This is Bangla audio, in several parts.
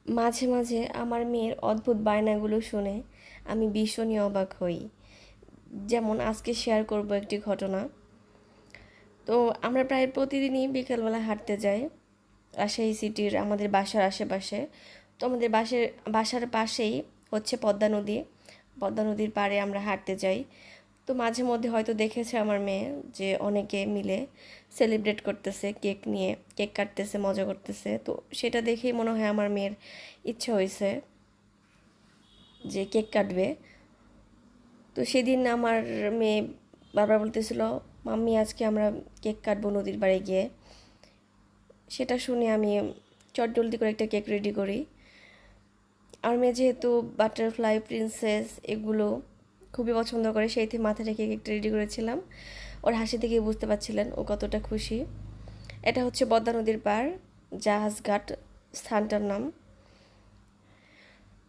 মাঝে মাঝে আমার মেয়ের অদ্ভুত বায়নাগুলো শুনে আমি ভীষণই অবাক হই। যেমন আজকে শেয়ার করব একটি ঘটনা। তো আমরা প্রায় প্রতিদিনই বিকেলবেলা হাঁটতে যাই রাজশাহী সিটির আমাদের বাসার আশেপাশে। তো আমাদের বাসার পাশেই হচ্ছে পদ্মা নদী। পদ্মা নদীর পাড়ে আমরা হাঁটতে যাই। তো মাঝে মধ্যে হয়তো দেখেছে আমার মেয়ে যে অনেকে মিলে সেলিব্রেট করতেছে, কেক নিয়ে কেক কাটতেছে, মজা করতেছে। তো সেটা দেখেই মনে হয় আমার মেয়ের ইচ্ছা হয়েছে যে কেক কাটবে। তো সেদিন আমার মেয়ে বারবার বলতেছিল, মাম্মি আজকে আমরা কেক কাটবো নদীর পাড়ে গিয়ে। সেটা শুনে আমি চটজলদি করে একটা কেক রেডি করি। আমার মেয়ে যেহেতু বাটারফ্লাই, প্রিন্সেস এগুলো খুবই পছন্দ করে, সেই থেকে মাথায় রেখে কেকটা রেডি করেছিলাম। ওর হাসি থেকে বুঝতে পারছিলেন ও কতটা খুশি। এটা হচ্ছে পদ্মা নদীর পাড়, জাহাজঘাট স্থানটার নাম।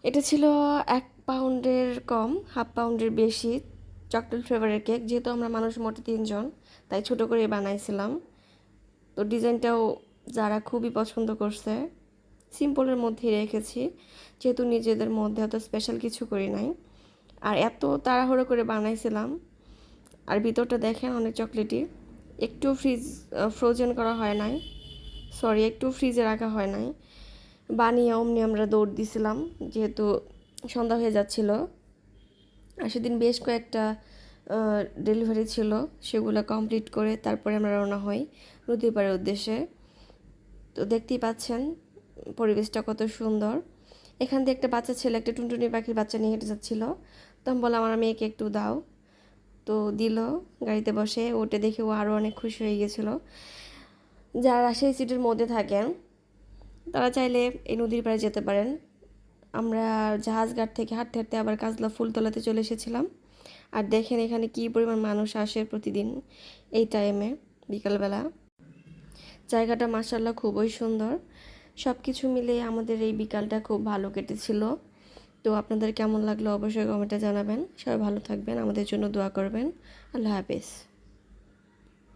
এটা ছিল 1 পাউন্ডের কম, হাফ পাউন্ডের বেশি চকলেট ফ্লেভারের কেক। যেহেতু আমরা মানুষ মোট 3 জন, তাই ছোট করে বানাইছিলাম। তো ডিজাইনটাও যারা খুবই পছন্দ করছে। সিম্পলের মধ্যেই রেখেছি, যেহেতু নিজেদের মধ্যে এত স্পেশাল কিছু করি নাই। আর এত তাড়াহুড়ো করে বানাইছিলাম। আর ভিতরটা দেখেন অনেক চকলেটই। একটু ফ্রোজেন করা হয় নাই, সরি, একটু ফ্রিজে রাখা হয় নাই। বানিয়ে অমনি আমরা দৌড় দিছিলাম, যেহেতু সন্ধ্যা হয়ে যাচ্ছিল। আর সেদিন বেশ কয়েকটা ডেলিভারি ছিল, সেগুলো কমপ্লিট করে তারপরে আমরা রওনা হই নদীর পাড়ের উদ্দেশ্যে। তো দেখতেই পাচ্ছেন পরিবেশটা কত সুন্দর। এখান দিয়ে একটা বাচ্চা ছেলে একটা টুনটুনি পাখির বাচ্চা নিয়ে হেঁটে যাচ্ছিল। তো আমি বললাম আমার মেয়েকে একটু দাও। তো দিল, গাড়িতে বসে ওটা দেখে ও আরও অনেক খুশি হয়ে গেছিলো। যারা রাজশাহী সিটির মধ্যে থাকেন তারা চাইলে এই নদীর পাড়ে যেতে পারেন। আমরা জাহাজঘাট থেকে হাঁটতে হাঁটতে আবার কাজলা ফুলতলাতে চলে এসেছিলাম। আর দেখেন এখানে কী পরিমাণ মানুষ আসে প্রতিদিন এই টাইমে, বিকালবেলা। জায়গাটা মাশাআল্লাহ খুবই সুন্দর। সব কিছু মিলে আমাদের এই বিকালটা খুব ভালো কেটেছিল। তো আপনাদের কেমন লাগলো অবশ্যই কমেন্টে জানাবেন। সবাই ভালো থাকবেন, আমাদের জন্য দোয়া করবেন। আল্লাহ হাফেজ।